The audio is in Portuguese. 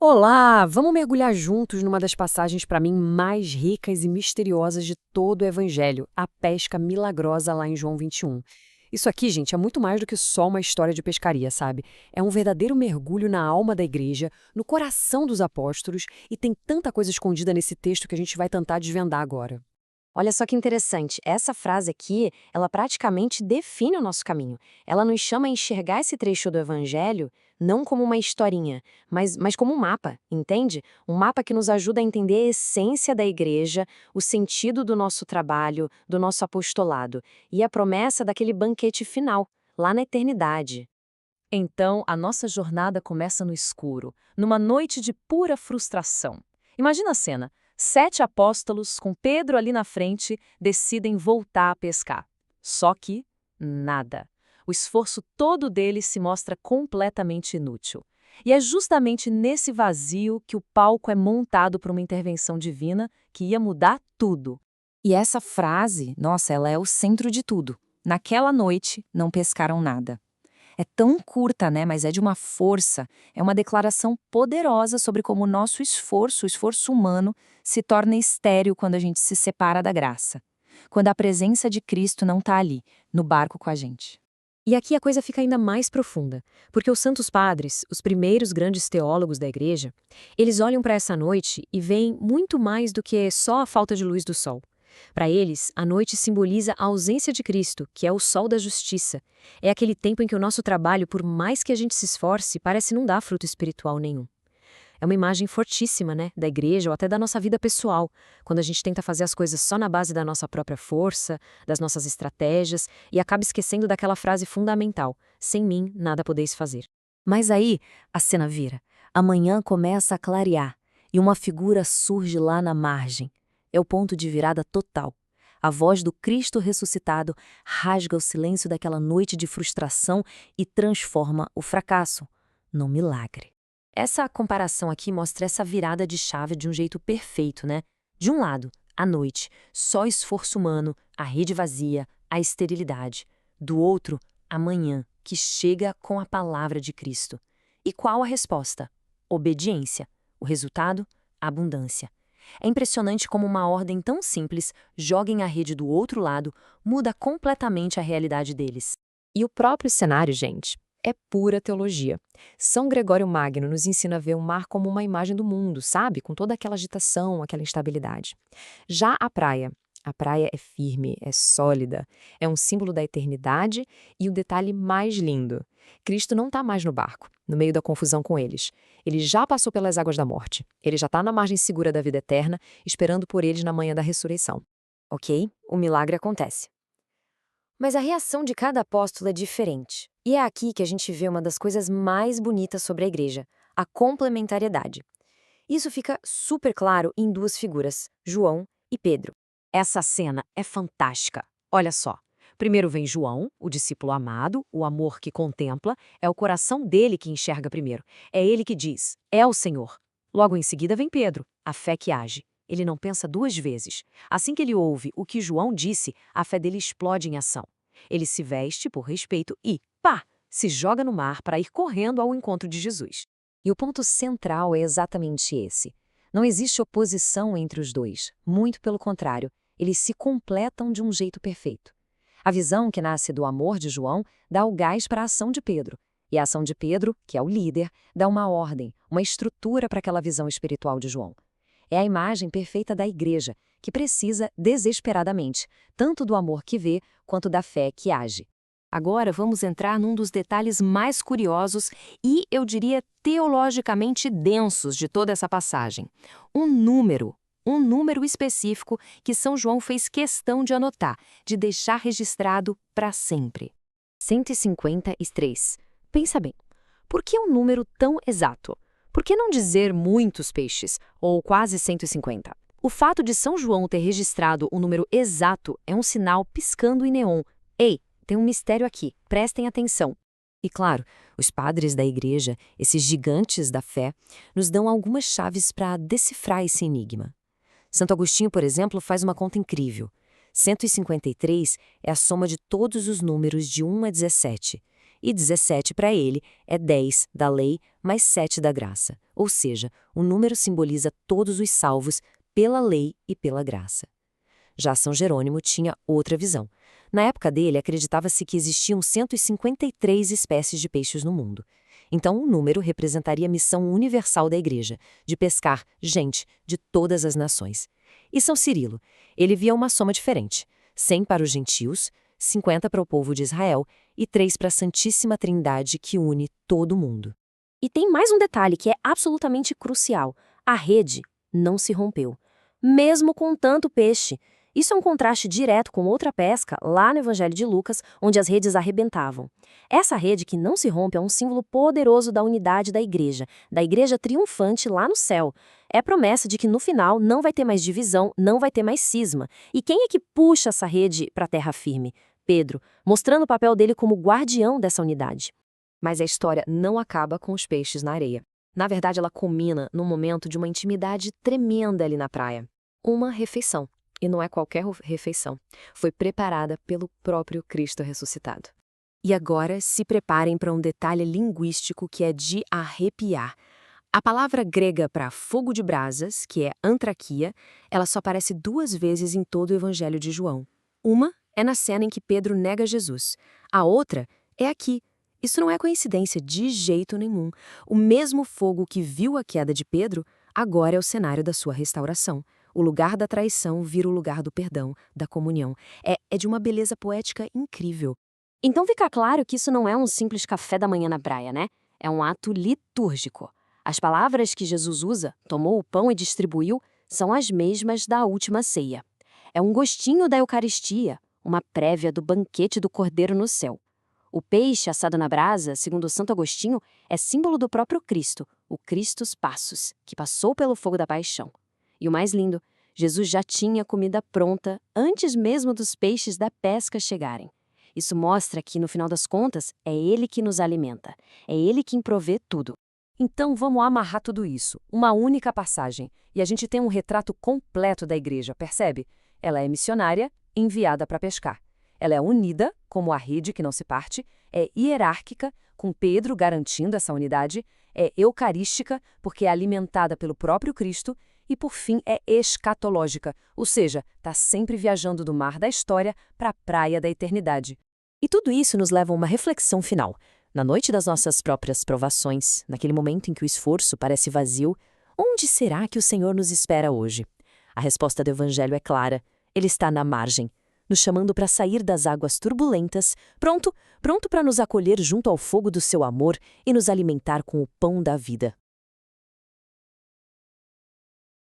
Olá, vamos mergulhar juntos numa das passagens para mim mais ricas e misteriosas de todo o Evangelho, a pesca milagrosa lá em João 21. Isso aqui, gente, é muito mais do que só uma história de pescaria, sabe? É um verdadeiro mergulho na alma da igreja, no coração dos apóstolos, e tem tanta coisa escondida nesse texto que a gente vai tentar desvendar agora. Olha só que interessante, essa frase aqui, ela praticamente define o nosso caminho. Ela nos chama a enxergar esse trecho do Evangelho não como uma historinha, mas como um mapa, entende? Um mapa que nos ajuda a entender a essência da igreja, o sentido do nosso trabalho, do nosso apostolado e a promessa daquele banquete final, lá na eternidade. Então, a nossa jornada começa no escuro, numa noite de pura frustração. Imagina a cena: 7 apóstolos, com Pedro ali na frente, decidem voltar a pescar. Só que nada. O esforço todo deles se mostra completamente inútil. E é justamente nesse vazio que o palco é montado para uma intervenção divina que ia mudar tudo. E essa frase, nossa, ela é o centro de tudo. Naquela noite, não pescaram nada. É tão curta, né? Mas é de uma força. É uma declaração poderosa sobre como o nosso esforço, o esforço humano, se torna estéril quando a gente se separa da graça. Quando a presença de Cristo não está ali, no barco com a gente. E aqui a coisa fica ainda mais profunda, porque os santos padres, os primeiros grandes teólogos da igreja, eles olham para essa noite e veem muito mais do que só a falta de luz do sol. Para eles, a noite simboliza a ausência de Cristo, que é o sol da justiça. É aquele tempo em que o nosso trabalho, por mais que a gente se esforce, parece não dar fruto espiritual nenhum. É uma imagem fortíssima, né, da igreja ou até da nossa vida pessoal, quando a gente tenta fazer as coisas só na base da nossa própria força, das nossas estratégias e acaba esquecendo daquela frase fundamental: sem mim nada podeis fazer. Mas aí, a cena vira. Amanhã começa a clarear e uma figura surge lá na margem. É o ponto de virada total. A voz do Cristo ressuscitado rasga o silêncio daquela noite de frustração e transforma o fracasso num milagre. Essa comparação aqui mostra essa virada de chave de um jeito perfeito, né? De um lado, a noite, só esforço humano, a rede vazia, a esterilidade. Do outro, a manhã, que chega com a palavra de Cristo. E qual a resposta? Obediência. O resultado? Abundância. É impressionante como uma ordem tão simples, joguem a rede do outro lado, muda completamente a realidade deles. E o próprio cenário, gente, é pura teologia. São Gregório Magno nos ensina a ver o mar como uma imagem do mundo, sabe? Com toda aquela agitação, aquela instabilidade. Já a praia é firme, é sólida, é um símbolo da eternidade e o detalhe mais lindo: Cristo não está mais no barco, no meio da confusão com eles. Ele já passou pelas águas da morte. Ele já está na margem segura da vida eterna, esperando por eles na manhã da ressurreição. Ok? O milagre acontece. Mas a reação de cada apóstolo é diferente. E é aqui que a gente vê uma das coisas mais bonitas sobre a igreja, a complementariedade. Isso fica super claro em duas figuras, João e Pedro. Essa cena é fantástica. Olha só. Primeiro vem João, o discípulo amado, o amor que contempla, é o coração dele que enxerga primeiro. É ele que diz: "É o Senhor". Logo em seguida vem Pedro, a fé que age. Ele não pensa duas vezes. Assim que ele ouve o que João disse, a fé dele explode em ação. Ele se veste por respeito e, pá, se joga no mar para ir correndo ao encontro de Jesus. E o ponto central é exatamente esse. Não existe oposição entre os dois, muito pelo contrário, eles se completam de um jeito perfeito. A visão que nasce do amor de João dá o gás para a ação de Pedro, e a ação de Pedro, que é o líder, dá uma ordem, uma estrutura para aquela visão espiritual de João. É a imagem perfeita da igreja, que precisa desesperadamente, tanto do amor que vê, quanto da fé que age. Agora vamos entrar num dos detalhes mais curiosos e, eu diria, teologicamente densos de toda essa passagem. Um número específico que São João fez questão de anotar, de deixar registrado para sempre. 153. Pensa bem, por que um número tão exato? Por que não dizer muitos peixes, ou quase 150? O fato de São João ter registrado um número exato é um sinal piscando em neon. Ei, tem um mistério aqui, prestem atenção. E claro, os padres da igreja, esses gigantes da fé, nos dão algumas chaves para decifrar esse enigma. Santo Agostinho, por exemplo, faz uma conta incrível. 153 é a soma de todos os números de 1 a 17. e 17 para ele é 10 da lei mais 7 da graça. Ou seja, o número simboliza todos os salvos pela lei e pela graça. Já São Jerônimo tinha outra visão. Na época dele, acreditava-se que existiam 153 espécies de peixes no mundo. Então, o número representaria a missão universal da Igreja, de pescar gente de todas as nações. E São Cirilo, ele via uma soma diferente: 100 para os gentios, 50 para o povo de Israel e 3 para a Santíssima Trindade que une todo mundo. E tem mais um detalhe que é absolutamente crucial: a rede não se rompeu, mesmo com tanto peixe. Isso é um contraste direto com outra pesca lá no Evangelho de Lucas, onde as redes arrebentavam. Essa rede que não se rompe é um símbolo poderoso da unidade da igreja triunfante lá no céu. É promessa de que no final não vai ter mais divisão, não vai ter mais cisma. E quem é que puxa essa rede para a terra firme? Pedro, mostrando o papel dele como guardião dessa unidade. Mas a história não acaba com os peixes na areia. Na verdade, ela culmina num momento de uma intimidade tremenda ali na praia. Uma refeição. E não é qualquer refeição. Foi preparada pelo próprio Cristo ressuscitado. E agora se preparem para um detalhe linguístico que é de arrepiar. A palavra grega para fogo de brasas, que é antraquia, ela só aparece 2 vezes em todo o Evangelho de João. Uma é na cena em que Pedro nega Jesus. A outra é aqui. Isso não é coincidência de jeito nenhum. O mesmo fogo que viu a queda de Pedro, agora é o cenário da sua restauração. O lugar da traição vira o lugar do perdão, da comunhão. É de uma beleza poética incrível. Então fica claro que isso não é um simples café da manhã na praia, né? É um ato litúrgico. As palavras que Jesus usa, tomou o pão e distribuiu, são as mesmas da última ceia. É um gostinho da Eucaristia, uma prévia do banquete do Cordeiro no céu. O peixe assado na brasa, segundo Santo Agostinho, é símbolo do próprio Cristo, o Christus Passus, que passou pelo fogo da paixão. E o mais lindo, Jesus já tinha comida pronta antes mesmo dos peixes da pesca chegarem. Isso mostra que, no final das contas, é Ele que nos alimenta, é Ele quem provê tudo. Então vamos amarrar tudo isso, uma única passagem, e a gente tem um retrato completo da igreja, percebe? Ela é missionária, enviada para pescar. Ela é unida, como a rede que não se parte, é hierárquica, com Pedro garantindo essa unidade, é eucarística, porque é alimentada pelo próprio Cristo, e, por fim, é escatológica, ou seja, está sempre viajando do mar da história para a praia da eternidade. E tudo isso nos leva a uma reflexão final. Na noite das nossas próprias provações, naquele momento em que o esforço parece vazio, onde será que o Senhor nos espera hoje? A resposta do Evangelho é clara. Ele está na margem, nos chamando para sair das águas turbulentas, pronto para nos acolher junto ao fogo do seu amor e nos alimentar com o pão da vida.